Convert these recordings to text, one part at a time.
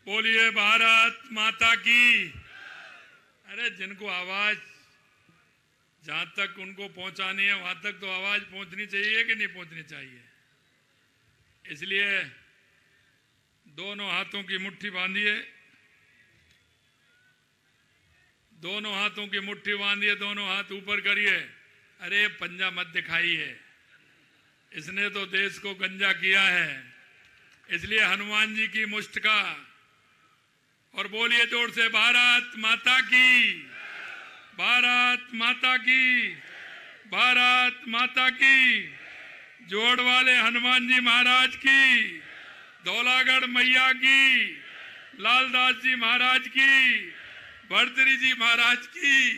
बोलिए भारत माता की। अरे जिनको आवाज जहां तक उनको पहुंचानी है वहां तक तो आवाज पहुंचनी चाहिए कि नहीं पहुंचनी चाहिए। इसलिए दोनों हाथों की मुट्ठी बांधिए, दोनों हाथों की मुट्ठी बांधिए, दोनों हाथ ऊपर करिए। अरे पंजा मत दिखाइए, इसने तो देश को गंजा किया है। इसलिए हनुमान जी की मुष्ट का और बोलिए जोर से भारत माता की, भारत माता की, भारत माता की। जोड़ वाले हनुमान जी महाराज की, धौलागढ़ मैया की, लालदास जी महाराज की, भर्तरी जी महाराज की,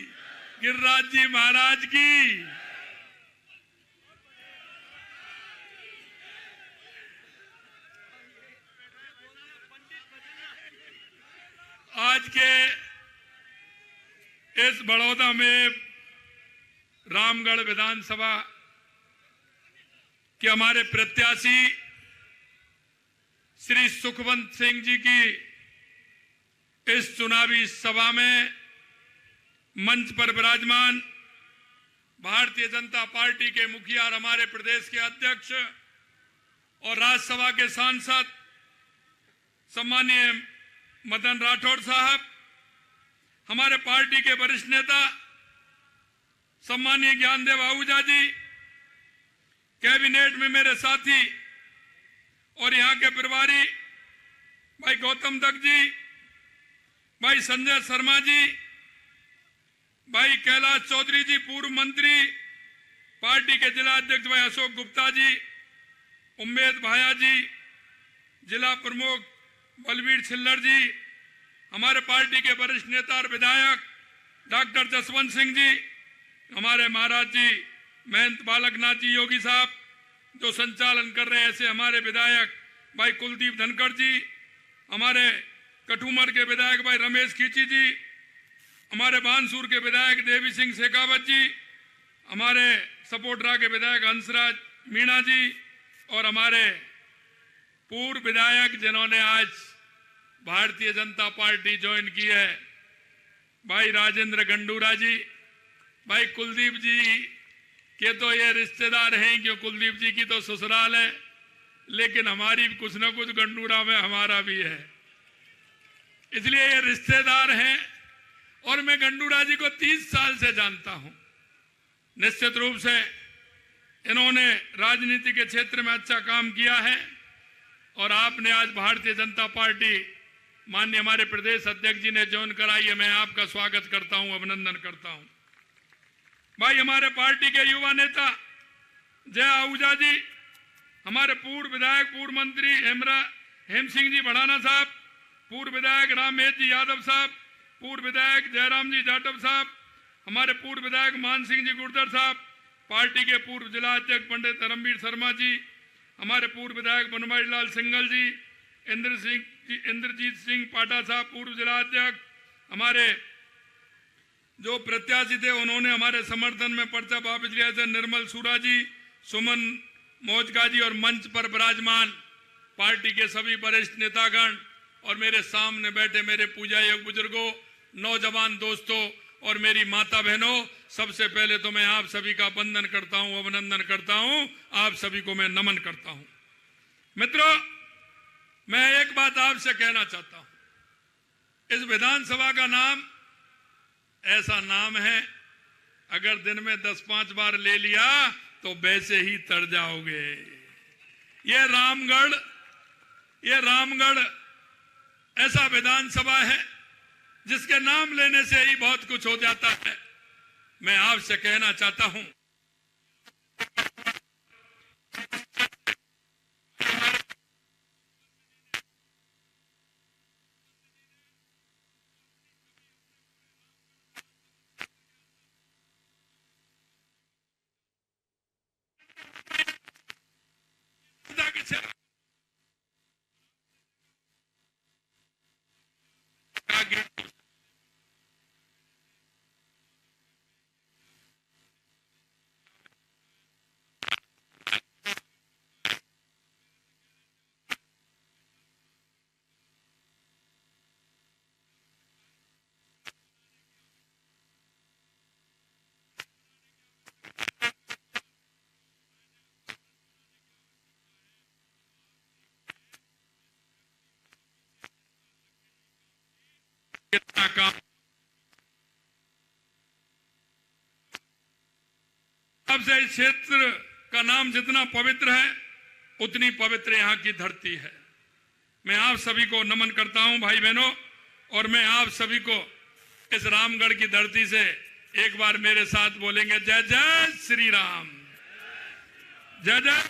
गिरिराज जी महाराज की। आज के इस बड़ौदा में रामगढ़ विधानसभा के हमारे प्रत्याशी श्री सुखवंत सिंह जी की इस चुनावी सभा में मंच पर विराजमान भारतीय जनता पार्टी के मुखिया और हमारे प्रदेश के अध्यक्ष और राज्यसभा के सांसद सम्माननीय मदन राठौड़ साहब, हमारे पार्टी के वरिष्ठ नेता सम्माननीय ज्ञानदेव आहूजा जी, कैबिनेट में मेरे साथी और यहां के प्रभारी भाई गौतम दत्त जी, भाई संजय शर्मा जी, भाई कैलाश चौधरी जी, पूर्व मंत्री, पार्टी के जिला अध्यक्ष भाई अशोक गुप्ता जी, उम्मेद भाया जी, जिला प्रमुख बलवीर छिल्लर जी, हमारे पार्टी के वरिष्ठ नेता और विधायक डॉक्टर जसवंत सिंह जी, हमारे महाराज जी महंत बालकनाथ जी योगी साहब जो संचालन कर रहे हैं, ऐसे हमारे विधायक भाई कुलदीप धनखड़ जी, हमारे कठूमर के विधायक भाई रमेश खींची जी, हमारे बानसूर के विधायक देवी सिंह शेखावत जी, हमारे सपोटरा के विधायक हंसराज मीणा जी और हमारे पूर्व विधायक जिन्होंने आज भारतीय जनता पार्टी ज्वाइन की है, भाई राजेंद्र गंडूरा जी, भाई कुलदीप जी के तो ये रिश्तेदार हैं क्यों, कुलदीप जी की तो ससुराल है, लेकिन हमारी कुछ ना कुछ गंडूरा में हमारा भी है, इसलिए ये रिश्तेदार हैं। और मैं गंडूरा जी को 30 साल से जानता हूं। निश्चित रूप से इन्होंने राजनीति के क्षेत्र में अच्छा काम किया है और आपने आज भारतीय जनता पार्टी माननीय हमारे प्रदेश अध्यक्ष जी ने ज्वाइन कराई है, मैं आपका स्वागत करता हूं, अभिनंदन करता हूं। भाई हमारे पार्टी के युवा नेता जय आहूजा जी, हमारे पूर्व विधायक पूर्व मंत्री हेम सिंह जी बढ़ाना साहब, पूर्व विधायक रामेश जी यादव साहब, पूर्व विधायक जयराम जी जाटव साहब, हमारे पूर्व विधायक मान सिंह जी गुर्जर साहब, पार्टी के पूर्व जिला अध्यक्ष पंडित धर्मवीर शर्मा जी, हमारे पूर्व विधायक बनवारी लाल सिंघल जी, इंद्रजीत सिंह पाटा साहब पूर्व जिला अध्यक्ष, हमारे जो प्रत्याशी थे उन्होंने हमारे समर्थन में पर्चा वापस लिया थे, निर्मल सूरा जी, सुमन मौजका जी, और मंच पर विराजमान पार्टी के सभी वरिष्ठ नेतागण और मेरे सामने बैठे मेरे पूजा योग बुजुर्गों, नौजवान दोस्तों और मेरी माता बहनों, सबसे पहले तो मैं आप सभी का वंदन करता हूं, अभिनंदन करता हूं, आप सभी को मैं नमन करता हूं। मित्रों, मैं एक बात आपसे कहना चाहता हूं, इस विधानसभा का नाम ऐसा नाम है, अगर दिन में 10-5 बार ले लिया तो वैसे ही तर जाओगे। ये रामगढ़ ऐसा विधानसभा है जिसके नाम लेने से ही बहुत कुछ हो जाता है। मैं आपसे कहना चाहता हूं, सबसे इस क्षेत्र का नाम जितना पवित्र है उतनी पवित्र यहाँ की धरती है। मैं आप सभी को नमन करता हूं भाई बहनों, और मैं आप सभी को इस रामगढ़ की धरती से एक बार मेरे साथ बोलेंगे जय जय श्री राम, जय जय।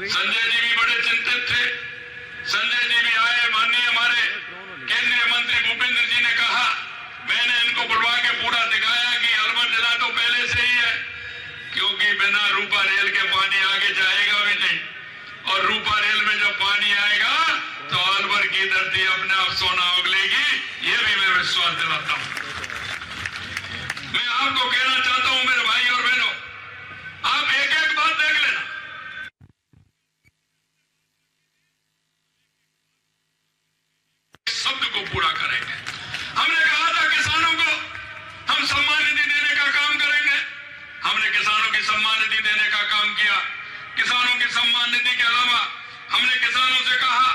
संजय जी भी बड़े चिंतित थे। संजय जी भी आए, माननीय हमारे केंद्रीय मंत्री भूपेंद्र जी ने कहा, मैंने इनको बुलवा के पूरा दिखाया कि अलवर जिला तो पहले से ही है, क्योंकि बिना रूपा रेल के पानी आगे जाएगा भी नहीं, और रूपा रेल में जब पानी आएगा तो अलवर की धरती अपने आप सोना उगलेगी, ये भी मैं विश्वास दिलाता हूं। मैं आपको कहना चाहता हूं मेरे भाई और बहनों, आप एक एक बात देख लेना। शब्द को पूरा करेंगे। हमने कहा था किसानों को हम सम्मान निधि देने का काम करेंगे, हमने किसानों की सम्मान निधि देने का काम किया। किसानों की सम्मान निधि के अलावा हमने किसानों से कहा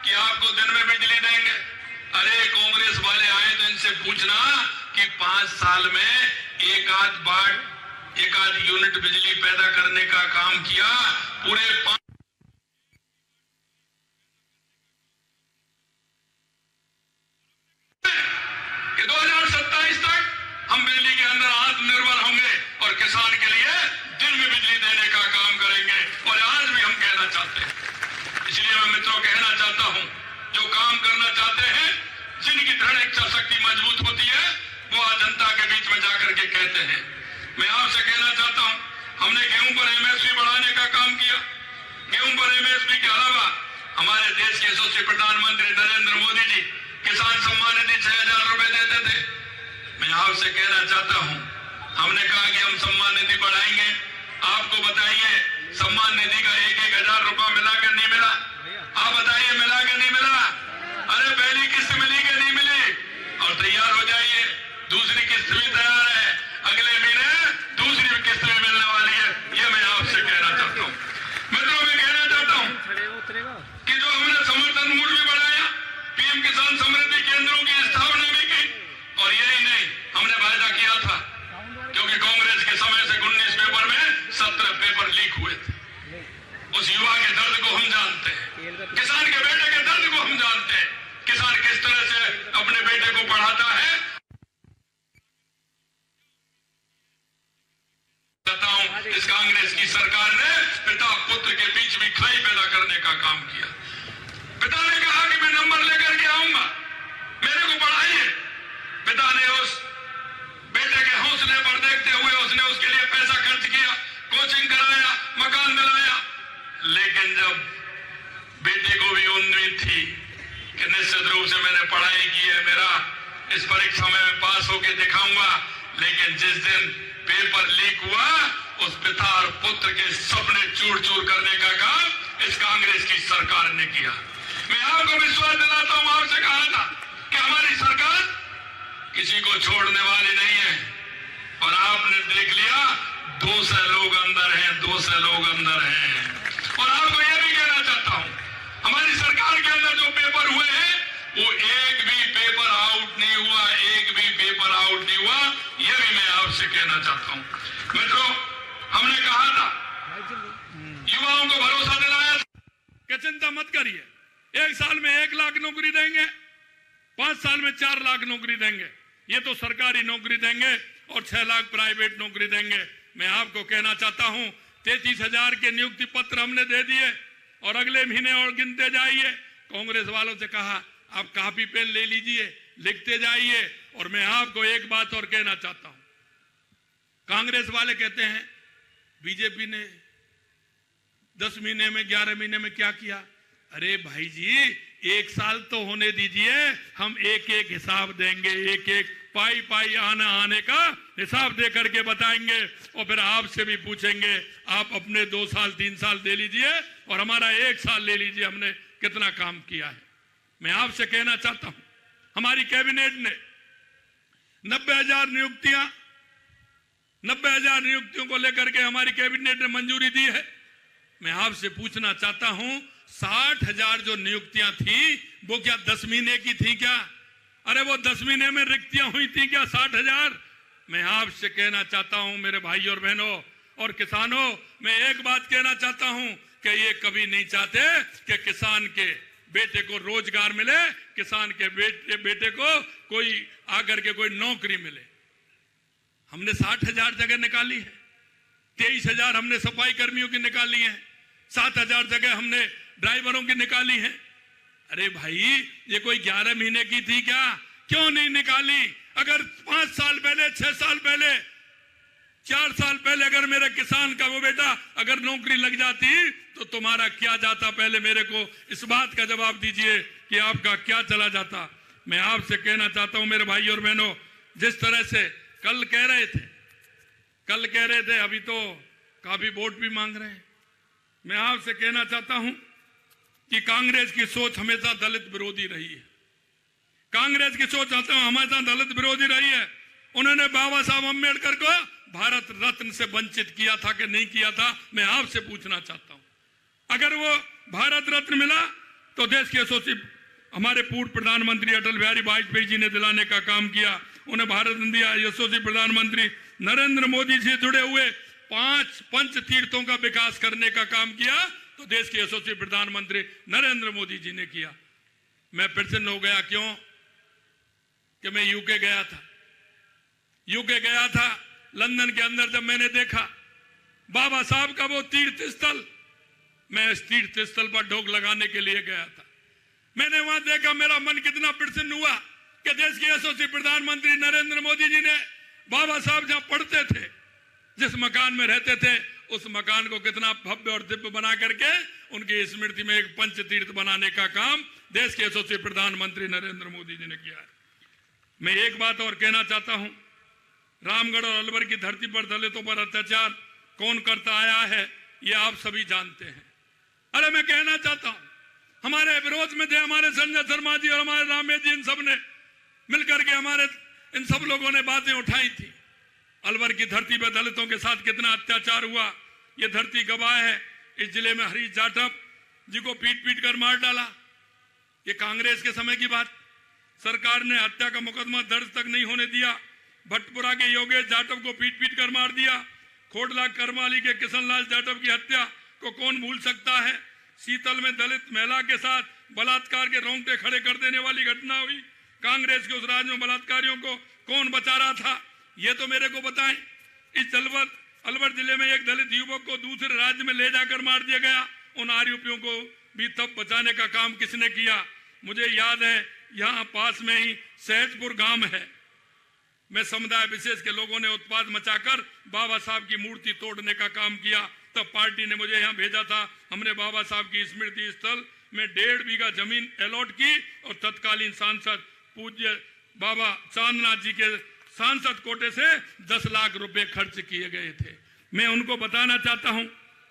कि आपको दिन में बिजली देंगे। अरे कांग्रेस वाले आए तो इनसे पूछना कि 5 साल में एक आध यूनिट बिजली पैदा करने का काम किया, पूरे 2027 तक हम बिजली के अंदर आत्मनिर्भर होंगे और किसान के लिए दिन में बिजली देने का काम करेंगे, और आज भी हम कहना चाहते हैं। इसलिए मैं मित्रों कहना चाहता हूं, जो काम करना चाहते हैं, जिनकी दृढ़ इच्छा शक्ति मजबूत होती है, वो आज जनता के बीच में जाकर के कहते हैं। मैं आपसे कहना चाहता हूं, हमने गेहूं पर एमएसपी बढ़ाने का काम किया। गेहूं पर एमएसपी के अलावा हमारे देश के यशस्वी प्रधानमंत्री नरेंद्र मोदी जी किसान सम्मान निधि 6,000 रुपए देते थे। मैं आपसे कहना चाहता हूं, हमने कहा कि हम सम्मान निधि बढ़ाएंगे। आपको बताइए, सम्मान निधि का 1,000 रुपया मिला कि नहीं मिला? आप बताइए, मिला कि नहीं मिला? अरे पहली किस्त मिली कि नहीं मिली? और तैयार हो जाइए, दूसरी किस्त भी तैयार है, अगले महीने दूसरी किस्त भी मिलने वाली है। ये मैं आपसे कहना चाहता हूं। मित्रों, मैं कहना चाहता हूं कि जो हमने समर्थन मूल्य भी बढ़ाया, पीएम किसान समृद्धि केंद्रों की स्थापना भी की, और यही नहीं, हमने वायदा किया था, क्योंकि कांग्रेस के समय से 19 पेपर में 17 पेपर लीक हुए थे। उस युवा के दर्द को हम जानते हैं, किसान के बेटे के दर्द को हम जानते हैं, किसान किस तरह से अपने बेटे को पढ़ाता है। इस कांग्रेस की सरकार ने पिता पुत्र के बीच में खाई पैदा करने का काम किया। पिता ने कहा कि मैं नंबर लेकर के आऊंगा, मेरे को पढ़ाइए। पिता ने उस बेटे के हौसले पर देखते हुए उसने उसके लिए पैसा खर्च किया, कोचिंग कराया, मकान दिलाया। लेकिन जब बेटे को भी उम्मीद थी कि निश्चित रूप से मैंने पढ़ाई की है, मेरा इस परीक्षा में मैं पास होकर दिखाऊंगा, लेकिन जिस दिन पेपर लीक हुआ, उस पिता और पुत्र के सपने चूर चूर करने का काम इस कांग्रेस की सरकार ने किया। मैं आपको विश्वास दिलाता हूं, आपसे कहा था कि हमारी सरकार किसी को छोड़ने वाली नहीं है, और आपने देख लिया 200 लोग अंदर हैं, 200 लोग अंदर हैं। और आपको यह भी कहना चाहता हूं, हमारी सरकार के अंदर जो पेपर हुए हैं, वो एक भी पेपर आउट नहीं हुआ, एक भी पेपर आउट नहीं हुआ। यह भी मैं आपसे कहना चाहता हूं। मित्रों, हमने कहा था, युवाओं को भरोसा दिलाया कि चिंता मत करिए, 1 साल में 1 लाख नौकरी देंगे, 5 साल में 4 लाख नौकरी देंगे। ये तो सरकारी नौकरी देंगे और 6 लाख प्राइवेट नौकरी देंगे। मैं आपको कहना चाहता हूं, 33,000 के नियुक्ति पत्र हमने दे दिए और अगले महीने और गिनते जाइए। कांग्रेस वालों से कहा, आप कॉपी पेन ले लीजिए, लिखते जाइए। और मैं आपको एक बात और कहना चाहता हूं, कांग्रेस वाले कहते हैं बीजेपी ने 10 महीने में 11 महीने में क्या किया। अरे भाई जी, 1 साल तो होने दीजिए, हम एक एक हिसाब देंगे, एक एक पाई पाई आने का हिसाब दे करके बताएंगे और फिर आपसे भी पूछेंगे। आप अपने 2 साल 3 साल दे लीजिए और हमारा 1 साल ले लीजिए, हमने कितना काम किया है। मैं आपसे कहना चाहता हूं, हमारी कैबिनेट ने 90,000 नियुक्तियों को लेकर के हमारी कैबिनेट ने मंजूरी दी है। मैं आपसे पूछना चाहता हूं, 60,000 जो नियुक्तियां थी वो क्या 10 महीने की थी क्या? अरे वो 10 महीने में रिक्तियां हुई थी क्या 60,000? मैं आपसे कहना चाहता हूं मेरे भाई और बहनों और किसानों, मैं एक बात कहना चाहता हूं कि ये कभी नहीं चाहते कि किसान के बेटे को रोजगार मिले, किसान के बेटे को कोई आकर के कोई नौकरी मिले। हमने 60,000 जगह निकाली है, 23,000 हमने सफाई कर्मियों की निकाली है, 7,000 जगह हमने ड्राइवरों की निकाली है। अरे भाई, ये कोई 11 महीने की थी क्या? क्यों नहीं निकाली? अगर 5 साल पहले, 6 साल पहले, 4 साल पहले अगर मेरे किसान का वो बेटा अगर नौकरी लग जाती तो तुम्हारा क्या जाता? पहले मेरे को इस बात का जवाब दीजिए कि आपका क्या चला जाता। मैं आपसे कहना चाहता हूं मेरे भाई और बहनों, जिस तरह से कल कह रहे थे, अभी तो काफी वोट भी मांग रहे हैं। मैं आपसे कहना चाहता हूं कि कांग्रेस की सोच हमेशा दलित विरोधी रही है। कांग्रेस की सोच हमेशा दलित विरोधी रही है। उन्होंने बाबा साहब अम्बेडकर को भारत रत्न से वंचित किया था कि नहीं किया था? मैं आपसे पूछना चाहता हूं। अगर वो भारत रत्न मिला तो देश के यशस्वी हमारे पूर्व प्रधानमंत्री अटल बिहारी वाजपेयी जी ने दिलाने का काम किया। उन्हें भारत रत्न दिया। यशस्वी प्रधानमंत्री नरेंद्र मोदी जी जुड़े हुए 5 पंच तीर्थों का विकास करने का काम किया तो देश के यशस्वी प्रधानमंत्री नरेंद्र मोदी जी ने किया। मैं प्रसन्न हो गया, क्यों कि मैं यूके गया था। लंदन के अंदर जब मैंने देखा बाबा साहब का वो तीर्थ स्थल, मैं इस तीर्थ स्थल पर ढोक लगाने के लिए गया था। मैंने वहां देखा, मेरा मन कितना प्रसन्न हुआ कि देश के यशस्वी प्रधानमंत्री नरेंद्र मोदी जी ने बाबा साहब जहां पढ़ते थे, जिस मकान में रहते थे, उस मकान को कितना भव्य और दिव्य बना करके उनकी स्मृति में एक पंच तीर्थ बनाने का काम देश के यशस्वी प्रधानमंत्री नरेंद्र मोदी जी ने किया है। मैं एक बात और कहना चाहता हूं, रामगढ़ और अलवर की धरती पर दलितों पर अत्याचार कौन करता आया है, ये आप सभी जानते हैं। अरे मैं कहना चाहता हूं, हमारे विरोध में थे हमारे संजय शर्मा जी और हमारे रामेश जी, इन सब ने मिलकर के हमारे इन सब लोगों ने बातें उठाई थी। अलवर की धरती पर दलितों के साथ कितना अत्याचार हुआ, ये धरती गवाह है। इस जिले में हरीश जाटव जी को पीट कर मार डाला। ये कांग्रेस के समय की बात। सरकार ने हत्या का मुकदमा दर्ज तक नहीं होने दिया। भटपुरा के योगेश जाटव को पीट कर मार दिया। खोडला करमाली के किशनलाल जाटव की हत्या को कौन भूल सकता है। शीतल में दलित महिला के साथ बलात्कार के रोंगटे खड़े कर देने वाली घटना हुई। कांग्रेस के उस राज में बलात्कारियों को कौन बचा रहा था, ये तो मेरे को बताएं। इस अलवर जिले में एक दलित युवक को दूसरे राज्य में ले जाकर मार दिया गया। उन आरोपियों को भी तब बचाने का काम किसने किया? मुझे याद है, यहाँ पास में ही सहजपुर गांव है, में समुदाय विशेष के लोगों ने उत्पात मचाकर बाबा साहब की मूर्ति तोड़ने का काम किया। तब पार्टी ने मुझे यहाँ भेजा था। हमने बाबा साहब की स्मृति स्थल में 1.5 बीघा जमीन अलॉट की और तत्कालीन सांसद पूज्य बाबा चांदनाथ जी के सांसद कोटे से 10 लाख रुपए खर्च किए गए थे। मैं उनको बताना चाहता हूं,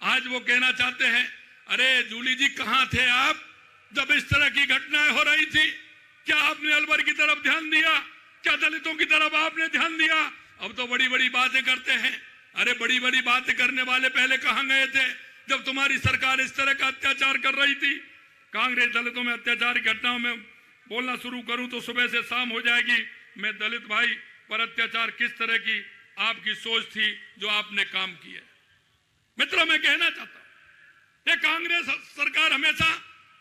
आज वो कहना चाहते हैं, अरे जूली जी कहां थे आप जब इस तरह की घटनाएं हो रही थी? क्या आपने अलवर की तरफ ध्यान दिया? क्या दलितों की तरफ आपने ध्यान दिया? अब तो बड़ी बड़ी बातें करते हैं। अरे बड़ी बड़ी बातें करने वाले पहले कहां गए थे जब तुम्हारी सरकार इस तरह का अत्याचार कर रही थी? कांग्रेस दलितों में अत्याचार की घटनाओं में बोलना शुरू करूं तो सुबह से शाम हो जाएगी। मैं दलित भाई पर अत्याचार किस तरह की आपकी सोच थी, जो आपने काम किए। मित्रों, मैं कहना चाहता हूं, ये कांग्रेस सरकार हमेशा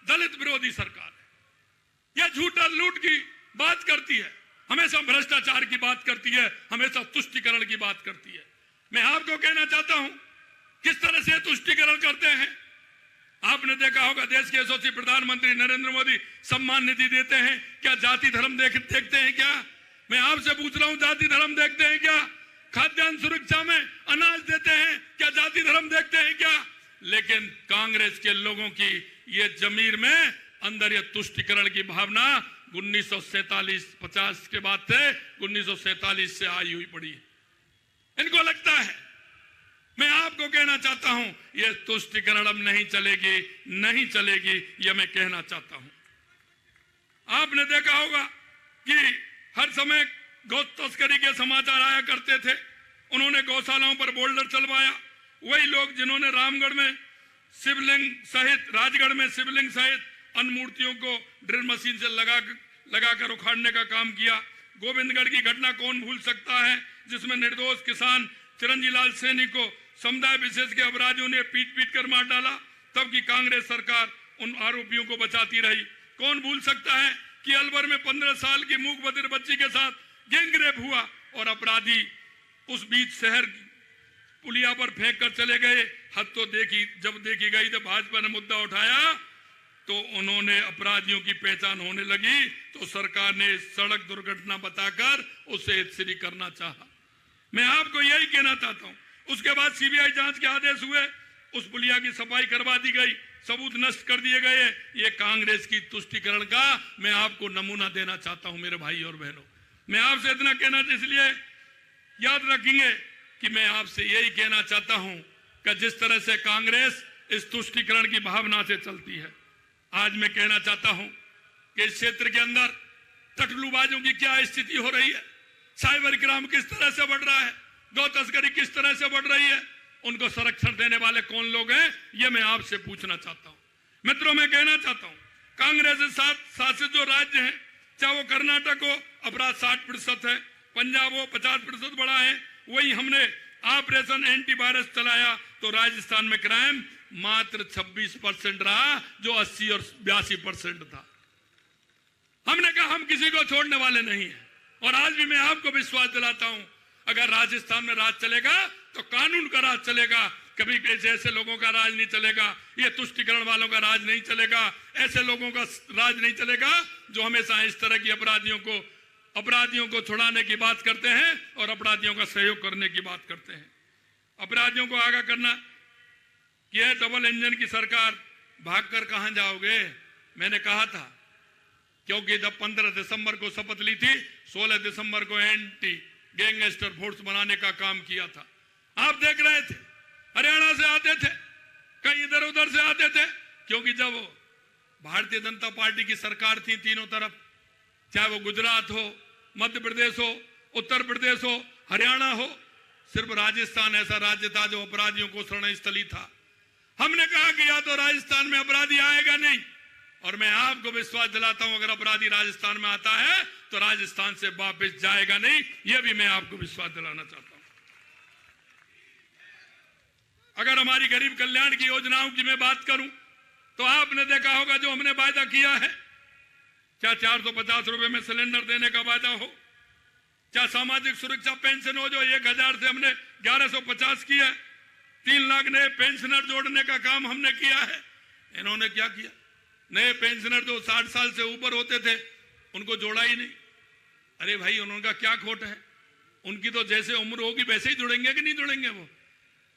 दलित विरोधी सरकार है। यह झूठा लूट की बात करती है, हमेशा भ्रष्टाचार की बात करती है, हमेशा तुष्टीकरण की बात करती है। मैं आपको कहना चाहता हूं किस तरह से तुष्टीकरण करते हैं। आपने देखा होगा, देश के यशस्वी प्रधानमंत्री नरेंद्र मोदी सम्मान निधि देते हैं। क्या जाति धर्म देखते हैं क्या? मैं आपसे पूछ रहा हूं, जाति धर्म देखते हैं क्या? खाद्यान्न सुरक्षा में अनाज देते हैं, क्या जाति धर्म देखते हैं क्या? लेकिन कांग्रेस के लोगों की ये जमीर में अंदर ये तुष्टीकरण की भावना 1947-50 के बाद से 1947 से आई हुई पड़ी है। इनको लगता है, मैं आपको कहना चाहता हूं, ये तुष्टीकरण अब नहीं चलेगी, नहीं चलेगी, यह मैं कहना चाहता हूं। आपने देखा होगा कि हर समय गौ तस्करी के समाचार आया करते थे। उन्होंने गौशालाओं पर बोल्डर चलवाया। वही लोग जिन्होंने रामगढ़ में शिवलिंग सहित, राजगढ़ में शिवलिंग सहित अन्य मूर्तियों को ड्रिल मशीन से लगाकर उखाड़ने का काम किया। गोविंदगढ़ की घटना कौन भूल सकता है, जिसमें निर्दोष किसान चिरंजीव लाल सैनी को समुदाय विशेष के अपराधियों ने पीट कर मार डाला। तब की कांग्रेस सरकार उन आरोपियों को बचाती रही। कौन भूल सकता है कि अलवर में 15 साल की मूक बधिर बच्ची के साथ गैंगरेप हुआ और अपराधी उस बीच शहर पुलिया पर फेंक कर चले गए। हद तो जब देखी गई तो भाजपा ने मुद्दा उठाया तो उन्होंने अपराधियों की पहचान होने लगी तो सरकार ने सड़क दुर्घटना बताकर उसे हितश्री करना चाहा। मैं आपको यही कहना चाहता हूं, उसके बाद सीबीआई जांच के आदेश हुए, उस पुलिया की सफाई करवा दी गई, सबूत नष्ट कर दिए गए। ये कांग्रेस की तुष्टीकरण का मैं आपको नमूना देना चाहता हूं मेरे भाई और बहनों। मैं आपसे इतना कहना, इसलिए याद रखेंगे कि मैं आपसे यही कहना चाहता हूं कि जिस तरह से कांग्रेस इस तुष्टीकरण की भावना से चलती है, आज मैं कहना चाहता हूं कि इस क्षेत्र के अंदर टकलूबाजों की क्या स्थिति हो रही है, साइबर क्राइम किस तरह से बढ़ रहा है, गौ तस्करी किस तरह से बढ़ रही है, उनको संरक्षण देने वाले कौन लोग हैं, ये मैं आपसे पूछना चाहता हूं। मित्रों, मैं कहना चाहता हूं, कांग्रेस के साथ शासित जो राज्य हैं, चाहे वो कर्नाटक हो, अपराध 60% है, पंजाब हो 50% बढ़ा है। वही हमने ऑपरेशन एंटीवायरस चलाया तो राजस्थान में क्राइम मात्र 26% रहा, जो 80 और 82% था। हमने कहा हम किसी को छोड़ने वाले नहीं है, और आज भी मैं आपको विश्वास दिलाता हूं, अगर राजस्थान में राज चलेगा तो कानून का राज चलेगा। कभी ऐसे लोगों का राज नहीं चलेगा, ये तुष्टीकरण वालों का राज नहीं चलेगा, ऐसे लोगों का राज नहीं चलेगा जो हमेशा इस तरह की अपराधियों को छुड़ाने की बात करते हैं और अपराधियों का सहयोग करने की बात करते हैं। अपराधियों को आगाह करना, यह डबल इंजन की सरकार, भागकर कहां जाओगे। मैंने कहा था, क्योंकि जब 15 दिसंबर को शपथ ली थी, 16 दिसंबर को एंटी गैंगस्टर फोर्स बनाने का काम किया था। आप देख रहे थे, हरियाणा से आते थे, कई इधर उधर से आते थे, क्योंकि जब भारतीय जनता पार्टी की सरकार थी तीनों तरफ, चाहे वो गुजरात हो, मध्य प्रदेश हो, उत्तर प्रदेश हो, हरियाणा हो, सिर्फ राजस्थान ऐसा राज्य था जो अपराधियों को शरण स्थली था। हमने कहा कि या तो राजस्थान में अपराधी आएगा नहीं, और मैं आपको विश्वास दिलाता हूं अगर अपराधी राजस्थान में आता है तो राजस्थान से वापस जाएगा नहीं, यह भी मैं आपको विश्वास दिलाना चाहता हूं। अगर हमारी गरीब कल्याण की योजनाओं की मैं बात करूं तो आपने देखा होगा जो हमने वायदा किया है, चाहे 450 रुपए में सिलेंडर देने का वायदा हो, चाहे सामाजिक सुरक्षा पेंशन हो जो 1000 से हमने 1150 किया, 3 लाख नए पेंशनर जोड़ने का काम हमने किया है। इन्होंने क्या किया, नए पेंशनर जो 60 साल से ऊपर होते थे उनको जोड़ा ही नहीं। अरे भाई, उनका क्या खोट है, उनकी तो जैसे उम्र होगी वैसे ही जुड़ेंगे कि नहीं जुड़ेंगे, वो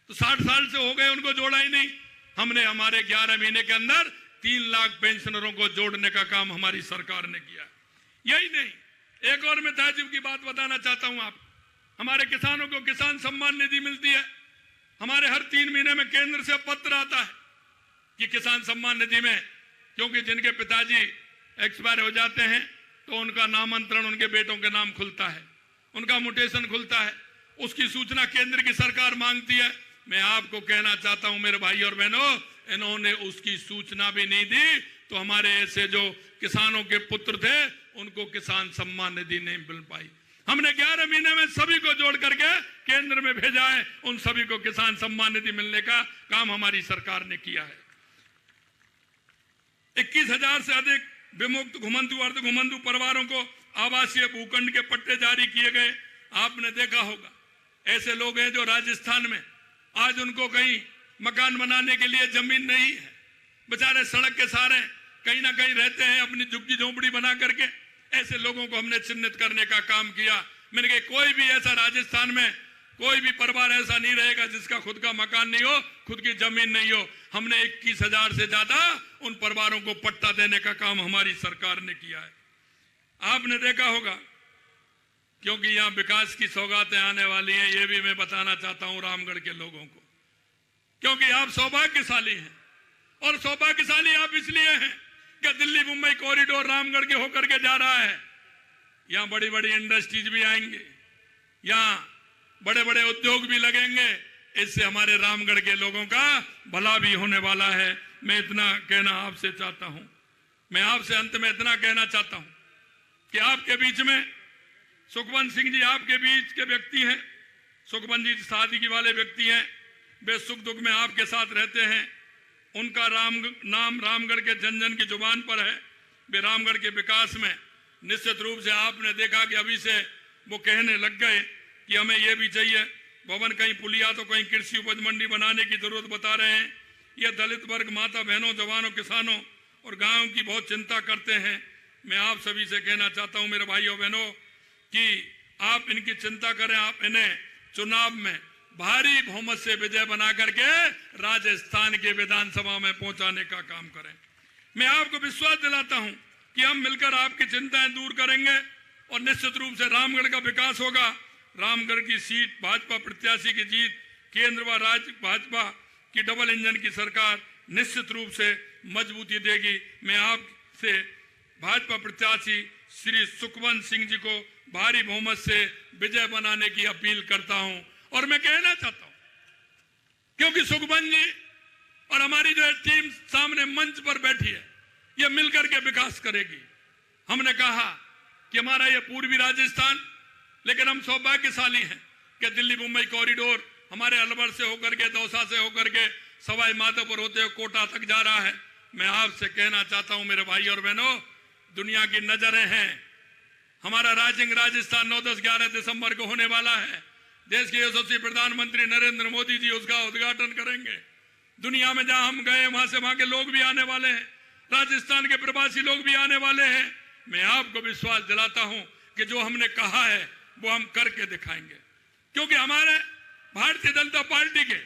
तो 60 साल से हो गए, उनको जोड़ा ही नहीं। हमने हमारे 11 महीने के अंदर 3 लाख पेंशनरों को जोड़ने का काम हमारी सरकार ने किया। यही नहीं, एक और मैं ताजुब की बात बताना चाहता हूं आप, हमारे किसानों को किसान सम्मान निधि मिलती है। हमारे हर 3 महीने में केंद्र से पत्र आता है कि किसान सम्मान निधि में, क्योंकि जिनके पिताजी एक्सपायर हो जाते हैं तो उनका नामांतरण उनके बेटों के नाम खुलता है, उनका म्यूटेशन खुलता है, उसकी सूचना केंद्र की सरकार मांगती है। मैं आपको कहना चाहता हूं मेरे भाई और बहनों, इन्होंने उसकी सूचना भी नहीं दी, तो हमारे ऐसे जो किसानों के पुत्र थे उनको किसान सम्मान निधि नहीं मिल पाई। हमने 11 महीने में सभी को जोड़ करके केंद्र में भेजा है। उन सभी को किसान सम्मान निधि मिलने का काम हमारी सरकार ने किया है। 21,000 से अधिक विमुक्त घुमंतु अर्ध घुमंतु परिवारों को आवासीय भूखंड के पट्टे जारी किए गए। आपने देखा होगा ऐसे लोग हैं जो राजस्थान में आज उनको कहीं मकान बनाने के लिए जमीन नहीं है, बेचारे सड़क के सहारे कहीं ना कहीं रहते हैं अपनी झुग्गी झोंपड़ी बना करके। ऐसे लोगों को हमने चिन्हित करने का काम किया। मैंने कहा कोई भी ऐसा राजस्थान में कोई भी परिवार ऐसा नहीं रहेगा जिसका खुद का मकान नहीं हो, खुद की जमीन नहीं हो। हमने 21,000 से ज्यादा उन परिवारों को पट्टा देने का काम हमारी सरकार ने किया है। आपने देखा होगा, क्योंकि यहाँ विकास की सौगातें आने वाली हैं, ये भी मैं बताना चाहता हूं रामगढ़ के लोगों को, क्योंकि आप सौभाग्यशाली हैं। और सौभाग्यशाली आप इसलिए हैं कि दिल्ली मुंबई कॉरिडोर रामगढ़ के होकर के जा रहा है। यहाँ बड़ी बड़ी इंडस्ट्रीज भी आएंगे, यहाँ बड़े बड़े उद्योग भी लगेंगे। इससे हमारे रामगढ़ के लोगों का भला भी होने वाला है। मैं इतना कहना आपसे चाहता हूं। मैं आपसे अंत में इतना कहना चाहता हूं कि आपके बीच में सुखवंत सिंह जी आपके बीच के व्यक्ति हैं। सुखवंत जी सादगी वाले व्यक्ति हैं, वे सुख दुख में आपके साथ रहते हैं। उनका नाम रामगढ़ के जन जन की जुबान पर है। वे रामगढ़ के विकास में निश्चित रूप से आपने देखा कि अभी से वो कहने लग गए कि हमें ये भी चाहिए भवन, कहीं पुलिया तो कहीं कृषि उपज मंडी बनाने की जरूरत बता रहे हैं। ये दलित वर्ग, माता बहनों, जवानों, किसानों और गांवों की बहुत चिंता करते हैं। मैं आप सभी से कहना चाहता हूं मेरे भाइयों बहनों कि आप इनकी चिंता करें। आप इन्हें चुनाव में भारी बहुमत से विजय बना करके राजस्थान के विधानसभा में पहुंचाने का काम करें। मैं आपको विश्वास दिलाता हूं कि हम मिलकर आपकी चिंताएं दूर करेंगे और निश्चित रूप से रामगढ़ का विकास होगा। रामगढ़ की सीट भाजपा प्रत्याशी की जीत, केंद्र व राज्य भाजपा की डबल इंजन की सरकार निश्चित रूप से मजबूती देगी। मैं आपसे भाजपा प्रत्याशी श्री सुखवंत सिंह जी को भारी बहुमत से विजय बनाने की अपील करता हूं। और मैं कहना चाहता हूं, क्योंकि सुखवंत जी और हमारी जो टीम सामने मंच पर बैठी है, ये मिलकर के विकास करेगी। हमने कहा कि हमारा ये पूर्वी राजस्थान, लेकिन हम सौभाग्यशाली हैं कि दिल्ली मुंबई कॉरिडोर हमारे अलवर से होकर के, दौसा से होकर के सवाई माधोपुर होते हुए कोटा तक जा रहा है। मैं आपसे कहना चाहता हूं मेरे भाई और बहनों, दुनिया की नजरें हैं। हमारा राइजिंग राजस्थान 9, 10, 11 दिसंबर को होने वाला है। देश के यशस्वी प्रधानमंत्री नरेंद्र मोदी जी उसका उद्घाटन करेंगे। दुनिया में जहां हम गए वहां से वहां के लोग भी आने वाले हैं, राजस्थान के प्रवासी लोग भी आने वाले हैं। मैं आपको विश्वास दिलाता हूं कि जो हमने कहा है वो हम करके दिखाएंगे, क्योंकि हमारे भारतीय जनता पार्टी के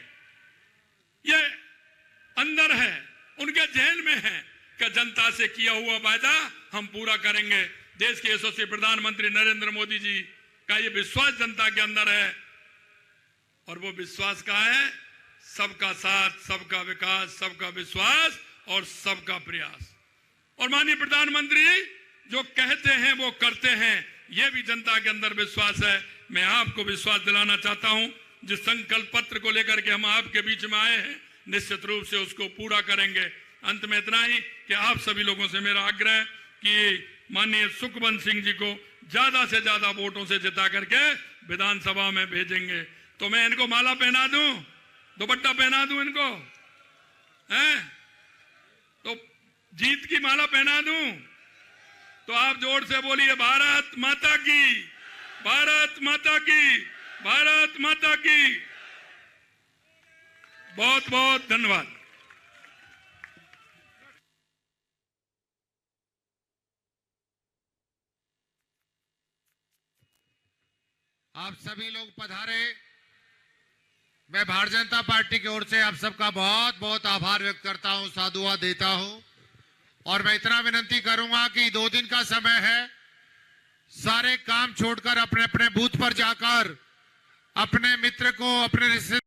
ये अंदर है, उनके जहन में है कि जनता से किया हुआ वायदा हम पूरा करेंगे। देश के यशस्वी प्रधानमंत्री नरेंद्र मोदी जी का ये विश्वास जनता के अंदर है, और वो विश्वास का है सबका साथ, सबका विकास, सबका विश्वास और सबका प्रयास। और माननीय प्रधानमंत्री जो कहते हैं वो करते हैं, ये भी जनता के अंदर विश्वास है। मैं आपको विश्वास दिलाना चाहता हूं, जिस संकल्प पत्र को लेकर के हम आपके बीच में आए हैं, निश्चित रूप से उसको पूरा करेंगे। अंत में इतना ही कि आप सभी लोगों से मेरा आग्रह कि माननीय सुखवंत सिंह जी को ज्यादा से ज्यादा वोटों से जिता करके विधानसभा में भेजेंगे। तो मैं इनको माला पहना दूं, दुपट्टा पहना दूं इनको, हैं? तो जीत की माला पहना दूं? तो आप जोर से बोलिए भारत माता की, भारत माता की, भारत माता की। बहुत बहुत धन्यवाद। आप सभी लोग पधारे। मैं भारतीय जनता पार्टी की ओर से आप सबका बहुत बहुत आभार व्यक्त करता हूं, साधुवाद देता हूं। और मैं इतना विनती करूंगा कि 2 दिन का समय है, सारे काम छोड़कर अपने अपने बूथ पर जाकर अपने मित्र को, अपने रिश्ते